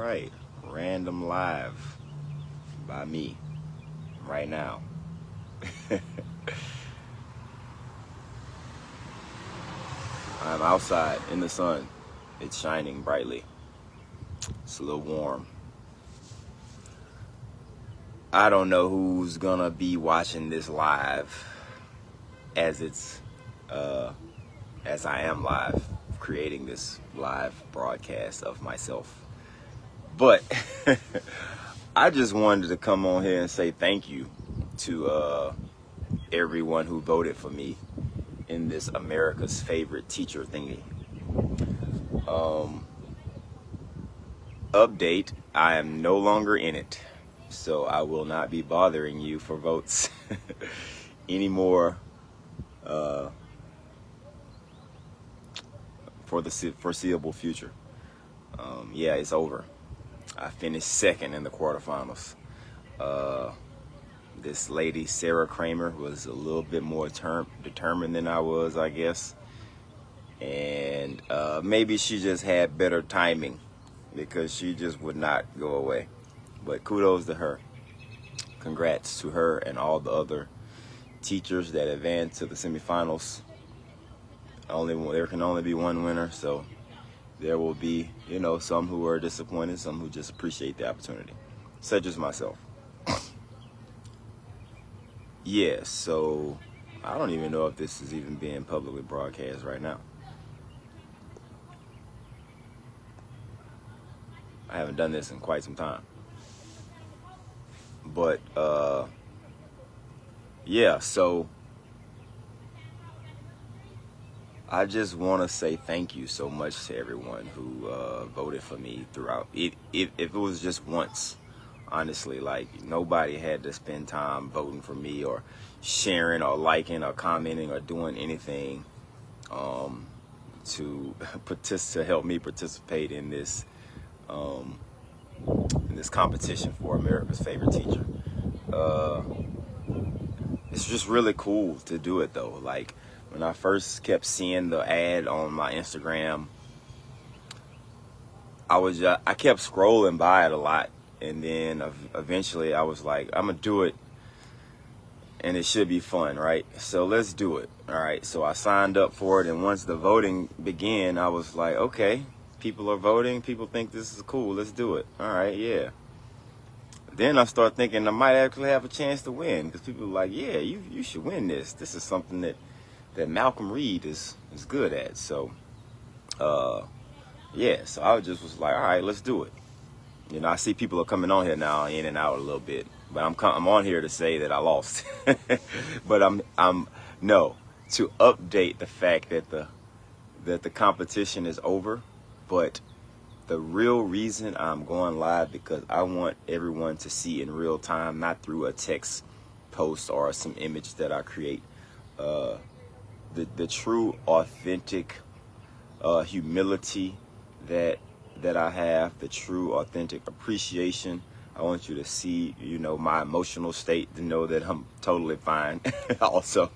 right, random live by me right now. I'm outside in the sun. It's shining brightly. It's a little warm. I don't know who's gonna be watching this live as as I am live creating this live broadcast of myself. But I just wanted to come on here and say thank you to everyone who voted for me in this America's Favorite Teacher thingy. Update, I am no longer in it, so I will not be bothering you for votes anymore for the foreseeable future. Yeah, it's over. I finished second in the quarterfinals. This lady, Sarah Kramer, was a little bit more determined than I was, I guess. And maybe she just had better timing because she just would not go away. But kudos to her. Congrats to her and all the other teachers that advanced to the semifinals. There can only be one winner, so there will be, some who are disappointed, some who just appreciate the opportunity, such as myself. Yeah, so I don't even know if this is even being publicly broadcast right now. I haven't done this in quite some time. But, yeah, so I just want to say thank you so much to everyone who voted for me throughout. If it was just once, honestly, like nobody had to spend time voting for me or sharing or liking or commenting or doing anything to help me participate in this competition for America's Favorite Teacher. It's just really cool to do it though. Like when I first kept seeing the ad on my Instagram, I kept scrolling by it a lot, and then eventually I was like, I'm gonna do it, and it should be fun, right? So let's do it. All right. So I signed up for it, and once the voting began, I was like, okay, people are voting. People think this is cool. Let's do it. All right, yeah. Then I start thinking I might actually have a chance to win because people are like, yeah, you should win this. This is something that Malcolm Reed is good at. So, yeah. So I was like, all right, let's do it. I see people are coming on here now, in and out a little bit, but I'm on here to say that I lost. But I'm to update the fact that the competition is over, but the real reason I'm going live because I want everyone to see in real time, not through a text post or some image that I create, the true authentic humility that I have, the true authentic appreciation. I want you to see, my emotional state, to know that I'm totally fine. Also,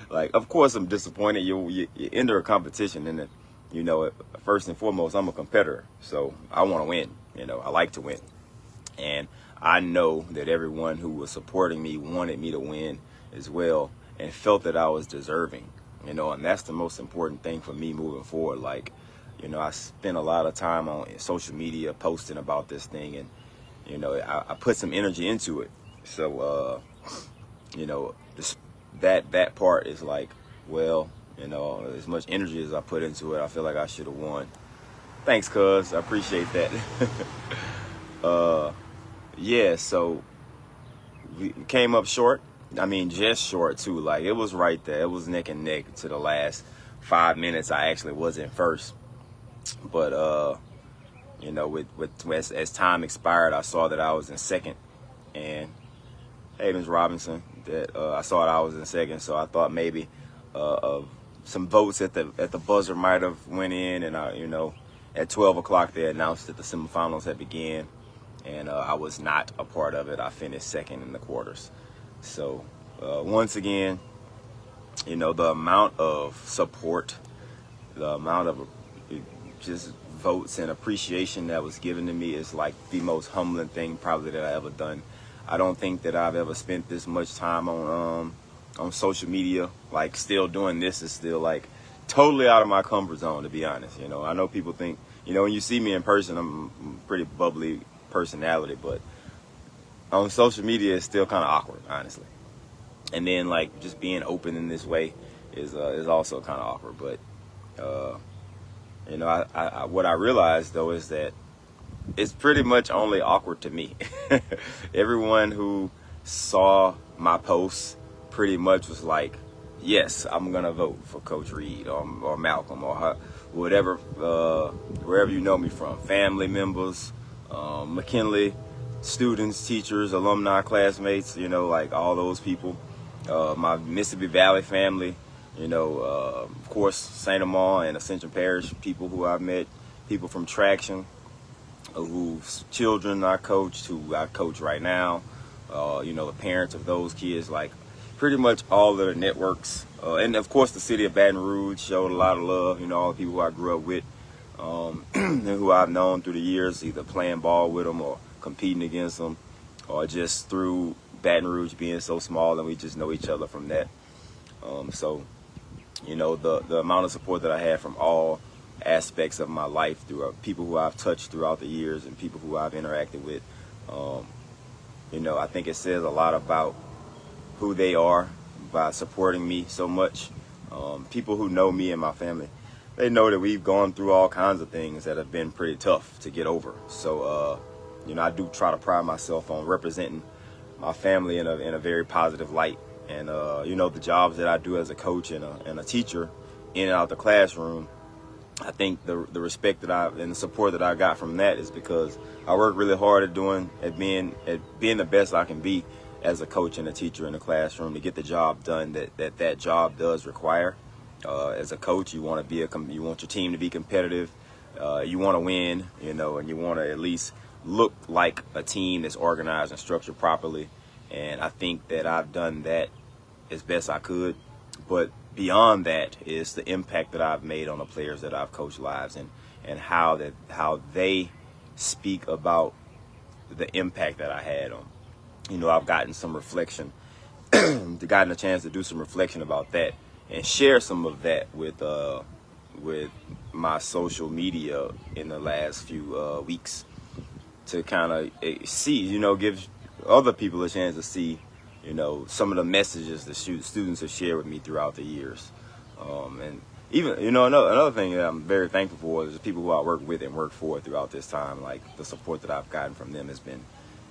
like, of course I'm disappointed. You enter a competition and first and foremost, I'm a competitor, so I want to win. I like to win, and I know that everyone who was supporting me wanted me to win as well and felt that I was deserving. And that's the most important thing for me moving forward. Like, I spent a lot of time on social media posting about this thing, and I put some energy into it. So that part is like, well, as much energy as I put into it, I feel like I should have won. Thanks, cuz. I appreciate that. Yeah, so we came up short. I mean, just short, too. Like, it was right there. It was neck and neck to the last 5 minutes. I actually was in first. But, as time expired, I saw that I was in second. And, hey, Ms. Robinson, that I saw that I was in second, so I thought maybe some votes at the buzzer might have went in, and at 12 o'clock they announced that the semifinals had began, and I was not a part of it. I finished second in the quarters. So once again, the amount of support, the amount of just votes and appreciation that was given to me is like the most humbling thing probably that I ever done. I don't think that I've ever spent this much time on social media. Like, still doing this is still like totally out of my comfort zone, to be honest. You know, I know people think, you know, when you see me in person, I'm a pretty bubbly personality, but on social media it's still kind of awkward, honestly. And then like just being open in this way is also kind of awkward. But you know, what I realized though is that it's pretty much only awkward to me. Everyone who saw my posts pretty much was like, yes, I'm gonna vote for Coach Reed or Malcolm or her, whatever, wherever you know me from, family members, McKinley, students, teachers, alumni, classmates, you know, like all those people, my Mississippi Valley family, you know, of course, St. Amar and Ascension Parish people who I've met, people from Traction, whose children I coached, who I coach right now, you know, the parents of those kids, like pretty much all of the networks. And of course, the city of Baton Rouge showed a lot of love, you know, all the people who I grew up with, and who I've known through the years, either playing ball with them or competing against them, or just through Baton Rouge being so small and we just know each other from that. So, you know, the amount of support that I had from all aspects of my life through people who I've touched throughout the years and people who I've interacted with, you know, I think it says a lot about who they are by supporting me so much. People who know me and my family, they know that we've gone through all kinds of things that have been pretty tough to get over. So, you know, I do try to pride myself on representing my family in a very positive light. And, you know, the jobs that I do as a coach and a teacher in and out the classroom, I think the respect and the support that I got from that is because I work really hard at being the best I can be as a coach and a teacher in the classroom to get the job done that job does require. As a coach, you want your team to be competitive. You want to win, you know, and you want to at least look like a team that's organized and structured properly. And I think that I've done that as best I could. But beyond that is the impact that I've made on the players that I've coached lives, and how they speak about the impact that I had on. You know, I've gotten some reflection, gotten a chance to do some reflection about that and share some of that with my social media in the last few weeks, to kind of see, you know, give other people a chance to see, you know, some of the messages that students have shared with me throughout the years. And even, you know, another thing that I'm very thankful for is the people who I work with and work for throughout this time. Like, the support that I've gotten from them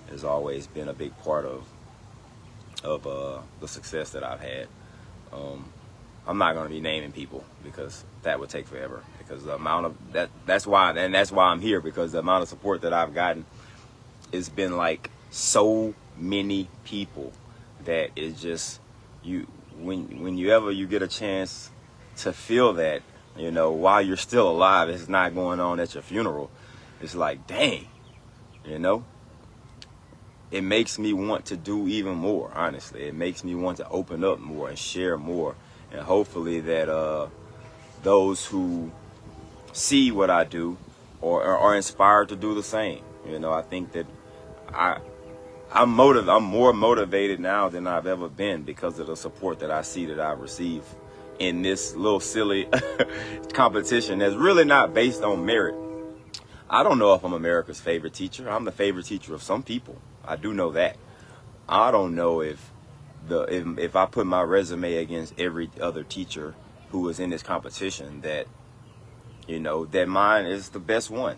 has always been a big part of the success that I've had. I'm not going to be naming people because that would take forever, because the amount of that's why I'm here, because the amount of support that I've gotten has been like so many people that is just, when you get a chance to feel that, you know, while you're still alive, it's not going on at your funeral. It's like, dang, you know, it makes me want to do even more. Honestly, it makes me want to open up more and share more, and hopefully that those who see what I do or are inspired to do the same. You know, I think that I'm more motivated now than I've ever been because of the support that I see that I receive in this little silly competition that's really not based on merit. I don't know if I'm America's favorite teacher. I'm the favorite teacher of some people. I do know that. I don't know if I put my resume against every other teacher who is in this competition, that, you know, that mine is the best one.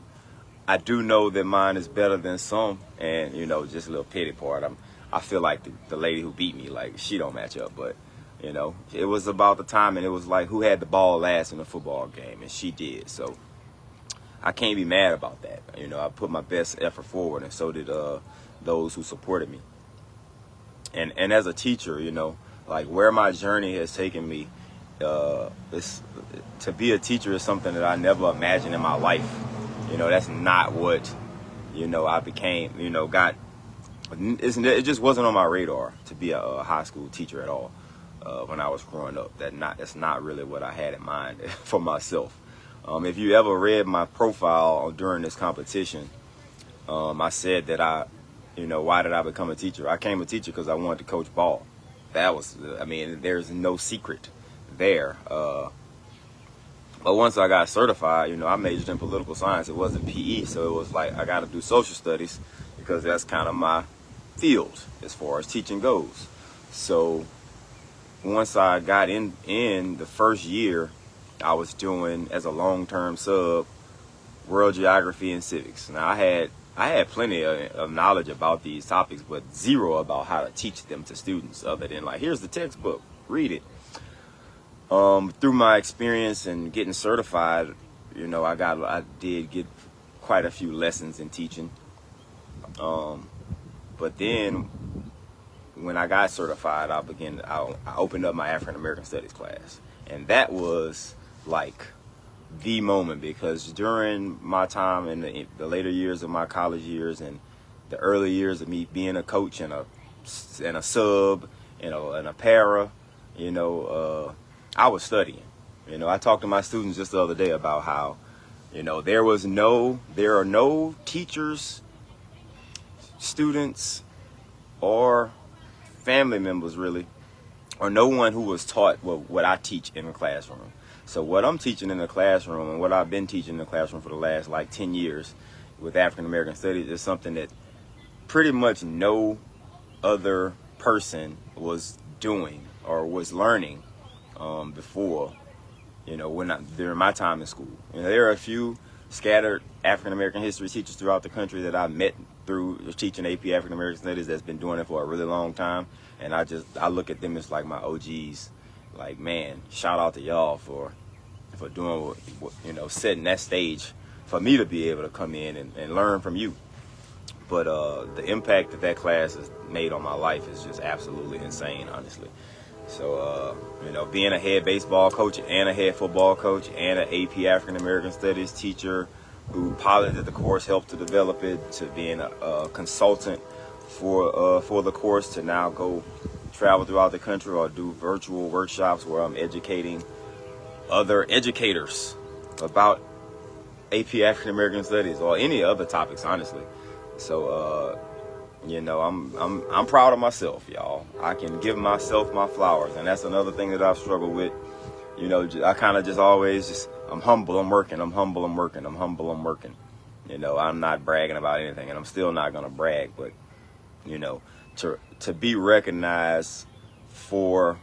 I do know that mine is better than some, and, you know, just a little petty part, I feel like the lady who beat me, like, she don't match up. But, you know, it was about the time, and it was like who had the ball last in a football game, and she did. So I can't be mad about that. You know, I put my best effort forward, and so did those who supported me. And as a teacher, you know, like, where my journey has taken me, to be a teacher is something that I never imagined in my life. You know, that's not what, you know, I became, you know, it just wasn't on my radar to be a high school teacher at all when I was growing up. That's not really what I had in mind for myself. If you ever read my profile during this competition, I said that why did I become a teacher? I became a teacher because I wanted to coach ball. That was, I mean, there's no secret there. But once I got certified, I majored in political science. It wasn't PE, so it was like I got to do social studies because that's kind of my field as far as teaching goes. So once I got in the first year, I was doing as a long-term sub world geography and civics. Now I had plenty of knowledge about these topics, but zero about how to teach them to students other than like, here's the textbook, read it. Through my experience and getting certified, I did get quite a few lessons in teaching. But then when I got certified, I opened up my African American Studies class. And that was like the moment, because during my time in the later years of my college years and the early years of me being a coach and a sub, and a para, I was studying. I talked to my students just the other day about how, there are no teachers, students, or family members really, or no one who was taught what I teach in the classroom. So what I'm teaching in the classroom and what I've been teaching in the classroom for the last like 10 years with African American Studies is something that pretty much no other person was doing or was learning before, during my time in school. There are a few scattered African American history teachers throughout the country that I met through teaching AP African American Studies that's been doing it for a really long time, and I look at them as like my OGs. Like, man, shout out to y'all for doing setting that stage for me to be able to come in and learn from you. But the impact that class has made on my life is just absolutely insane, honestly. So, being a head baseball coach and a head football coach and an AP African American Studies teacher who piloted the course, helped to develop it, to being a consultant for the course, to now go travel throughout the country or do virtual workshops where I'm educating other educators about AP African American Studies or any other topics, honestly. So, I'm proud of myself, y'all. I can give myself my flowers, and that's another thing that I've struggled with. I kind of I'm humble, I'm working, I'm humble, I'm working, I'm humble, I'm working. I'm not bragging about anything, and I'm still not gonna brag, but to be recognized for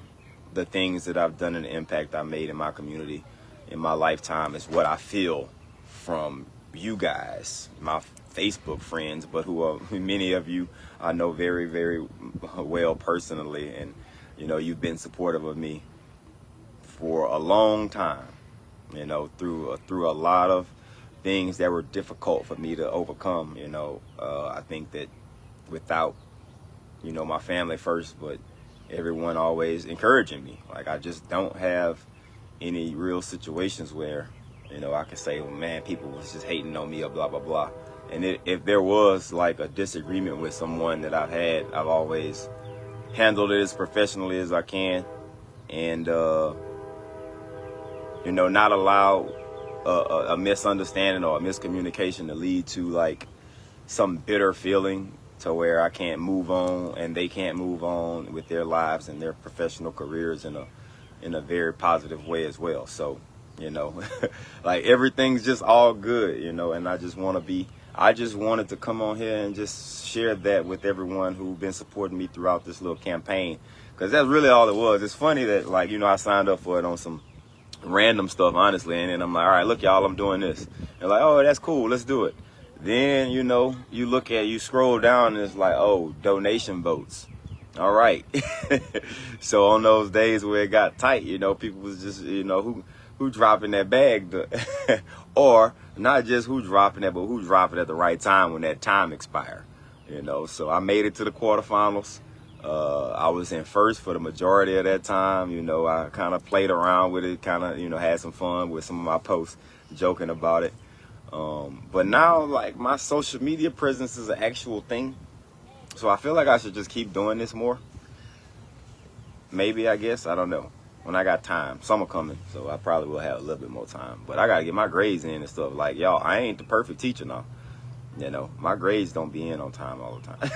the things that I've done and the impact I made in my community in my lifetime is what I feel from you guys, my Facebook friends, but who are many of you I know very, very well personally, and you've been supportive of me for a long time, through a lot of things that were difficult for me to overcome. I think that without my family first, but everyone always encouraging me, like I just don't have any real situations where I can say, well, man, people was just hating on me or blah blah blah. And if there was like a disagreement with someone that I've always handled it as professionally as I can, and not allow a misunderstanding or a miscommunication to lead to like some bitter feeling to where I can't move on and they can't move on with their lives and their professional careers in a very positive way as well. So, like everything's just all good, and I just wanted to come on here and just share that with everyone who's been supporting me throughout this little campaign, because that's really all it was. It's funny that I signed up for it on some random stuff, honestly, and then I'm like, all right, look, y'all, I'm doing this. And like, oh, that's cool, let's do it. Then, you scroll down and it's like, oh, donation votes. All right. So on those days where it got tight, people was just, who dropping that bag, or not just who dropping it, but who dropping it at the right time when that time expired, So I made it to the quarterfinals. I was in first for the majority of that time. I kind of played around with it, kind of, had some fun with some of my posts, joking about it. But now, like, my social media presence is an actual thing. So I feel like I should just keep doing this more. Maybe, I guess, I don't know. when I got time. Summer coming, so I probably will have a little bit more time. But I gotta get my grades in and stuff. Like, y'all, I ain't the perfect teacher now. You know, my grades don't be in on time all the time.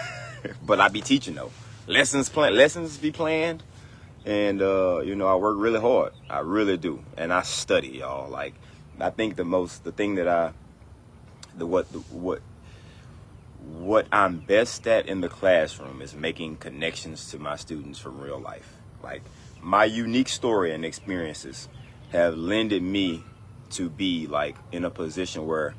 But I be teaching though. Lessons be planned, and you know, I work really hard. I really do, and I study, y'all. Like, I think what I'm best at in the classroom is making connections to my students from real life. Like, my unique story and experiences have lended me to be like in a position where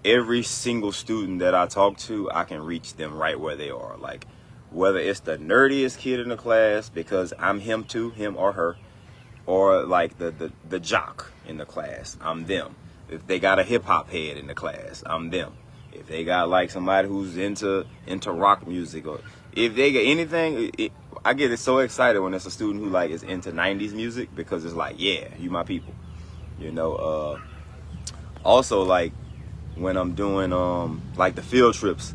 every single student that I talk to, I can reach them right where they are. Like, whether it's the nerdiest kid in the class, because I'm him too, him or her, or like the jock in the class, I'm them. If they got a hip hop head in the class, I'm them. If they got like somebody who's into rock music, or if they get anything, I get so excited when it's a student who like is into 90s music, because it's like, yeah, you my people. You know, also like when I'm doing like the field trips,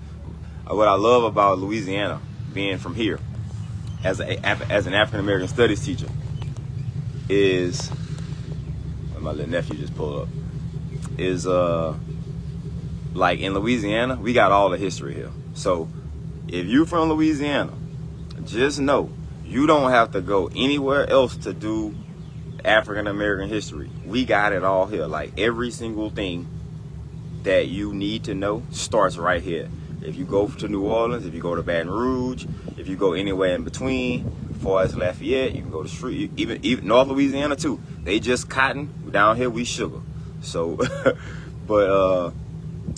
what I love about Louisiana, being from here as an African American studies teacher, is my little nephew just pulled up, is like in Louisiana, we got all the history here. So if you from Louisiana, just know you don't have to go anywhere else to do African American history. We got it all here. Like, every single thing that you need to know starts right here. If you go to New Orleans, if you go to Baton Rouge, if you go anywhere in between, as far as Lafayette, you can go to Street, even North Louisiana too. They just cotton. Down here we sugar. So, but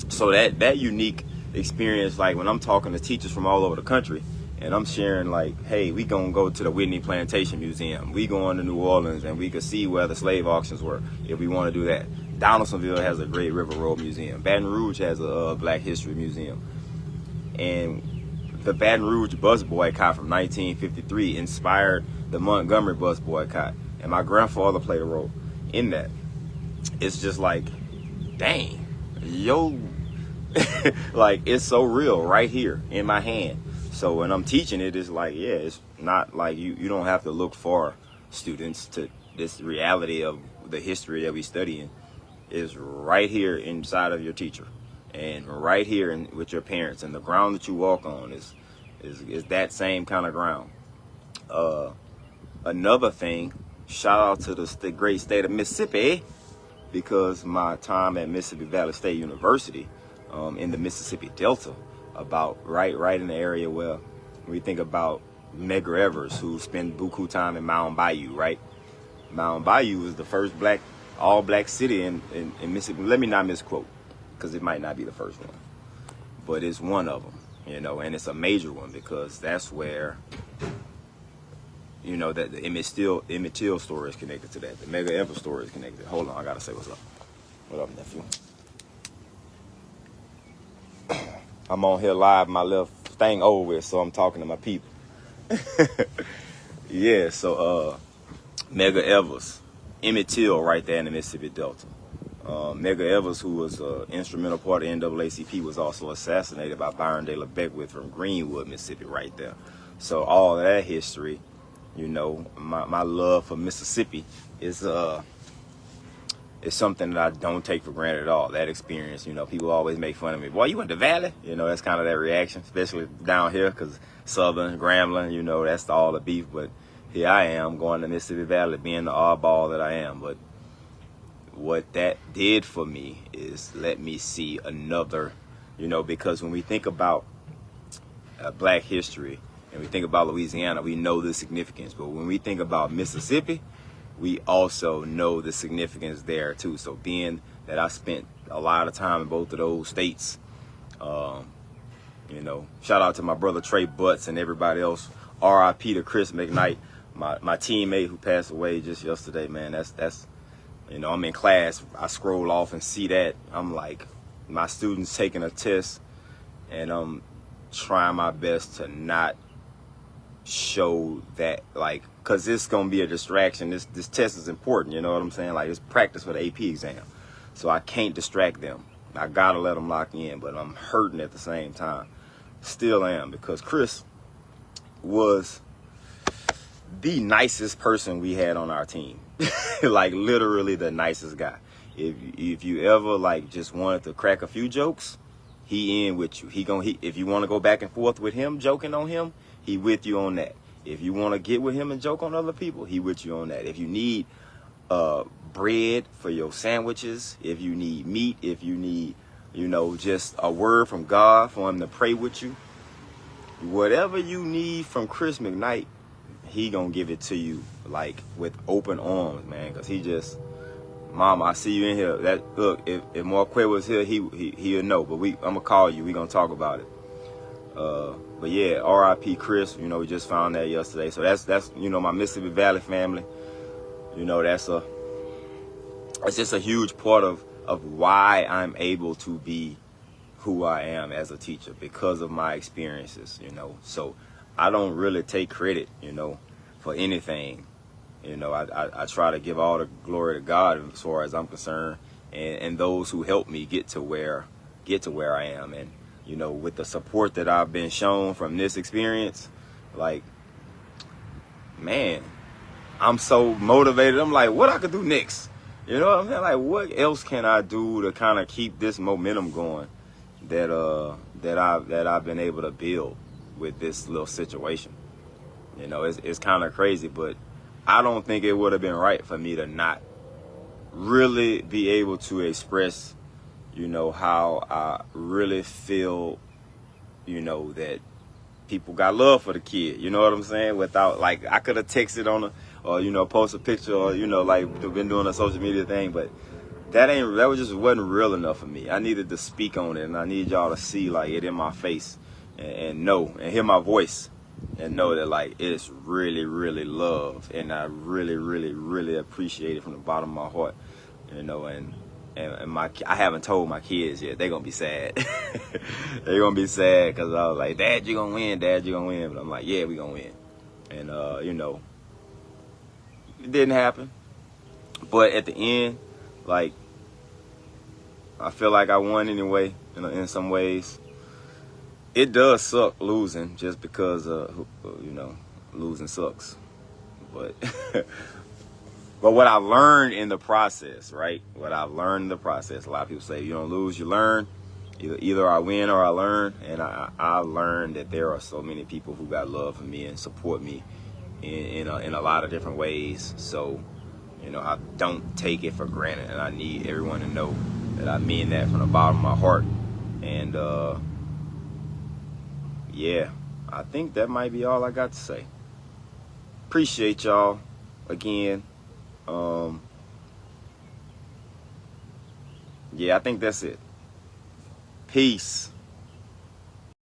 so that unique experience, like when I'm talking to teachers from all over the country, and I'm sharing like, hey, we gonna go to the Whitney Plantation Museum. We going to New Orleans, and we could see where the slave auctions were if we want to do that. Donaldsonville has a great River Road Museum. Baton Rouge has a Black History Museum. And the Baton Rouge bus boycott from 1953 inspired the Montgomery bus boycott. And my grandfather played a role in that. It's just like, dang, yo, like, it's so real right here in my hand. So when I'm teaching it, it's like, yeah, it's not like you don't have to look for students to this reality of the history that we studying is right here inside of your teacher, and right here with your parents, and the ground that you walk on is that same kind of ground. Another thing, shout out to the great state of Mississippi, because my time at Mississippi Valley State University, in the Mississippi Delta, about right in the area where we think about Medgar Evers, who spent buku time in Mound Bayou, right? Mound Bayou is the first all black city in Mississippi. Let me not misquote, because it might not be the first one, but it's one of them, you know, and it's a major one, because that's where, you know, that the Emmett Till story is connected to that. The Medgar Evers story is connected. Hold on, I gotta say what's up. What up, nephew? I'm on here live, my little thing over with, so I'm talking to my people. Yeah, so Medgar Evers, Emmett Till, right there in the Mississippi Delta. Medgar Evers, who was an instrumental part of NAACP, was also assassinated by Byron De La Beckwith from Greenwood, Mississippi, right there. So all of that history, you know, my love for Mississippi is something that I don't take for granted at all. That experience, you know, people always make fun of me. Boy, you went to Valley? You know, that's kind of that reaction, especially down here, because Southern, Grambling, you know, that's all the beef. But here I am going to Mississippi Valley, being the oddball that I am. But what that did for me is let me see another, you know, because when we think about black history and we think about Louisiana, we know the significance. But when we think about Mississippi, we also know the significance there too. So being that I spent a lot of time in both of those states, you know, shout out to my brother Trey Butts and everybody else. R.I.P. to Chris McKnight, my teammate who passed away just yesterday, man. That's you know, I'm in class, I scroll off and see that. I'm like, my students taking a test, and I'm trying my best to not show that, like, because it's gonna be a distraction. This test is important, you know what I'm saying? Like, it's practice for the AP exam, so I can't distract them. I gotta let them lock in, but I'm hurting at the same time. Still am, because Chris was the nicest person we had on our team. Like literally the nicest guy. If you ever like just wanted to crack a few jokes, he in with you. If you want to go back and forth with him, joking on him, he with you on that. If you want to get with him and joke on other people, he with you on that. If you need bread for your sandwiches, if you need meat, if you need, just a word from God for him to pray with you, whatever you need from Chris McKnight, he gonna give it to you like with open arms, man. Cause he just, Mama, I see you in here. Look, if Marquez was here, he'll know. But I'm gonna call you. We gonna talk about it. But yeah, R.I.P. Chris. We just found that yesterday. So that's my Mississippi Valley family. It's just a huge part of why I'm able to be who I am as a teacher, because of my experiences. So I don't really take credit, for anything. I try to give all the glory to God as far as I'm concerned, and those who helped me get to where I am. And with the support that I've been shown from this experience, like, man, I'm so motivated. I'm like, what I could do next? You know what I'm saying? Like, what else can I do to kind of keep this momentum going that I've been able to build with this little situation? It's kind of crazy, but I don't think it would have been right for me to not really be able to express, how I really feel, that people got love for the kid. You know what I'm saying? Without, like, I could have texted on or post a picture, or like been doing a social media thing, but that wasn't real enough for me. I needed to speak on it, and I need y'all to see like it in my face and know and hear my voice and know that like it's really, really love, and I really, really, really appreciate it from the bottom of my heart. And I haven't told my kids yet. They're gonna be sad. They're gonna be sad because I was like, Dad, you gonna win. Dad, you gonna win. But I'm like, yeah, we gonna win. And it didn't happen. But at the end, like, I feel like I won anyway. In some ways, it does suck losing, just because losing sucks. But but what I learned in the process, right? What I've learned in the process. A lot of people say you don't lose, you learn. Either I win or I learn. And I learned that there are so many people who got love for me and support me in a lot of different ways. So, I don't take it for granted, and I need everyone to know that I mean that from the bottom of my heart. And yeah, I think that might be all I got to say. Appreciate y'all again. Yeah, I think that's it. Peace.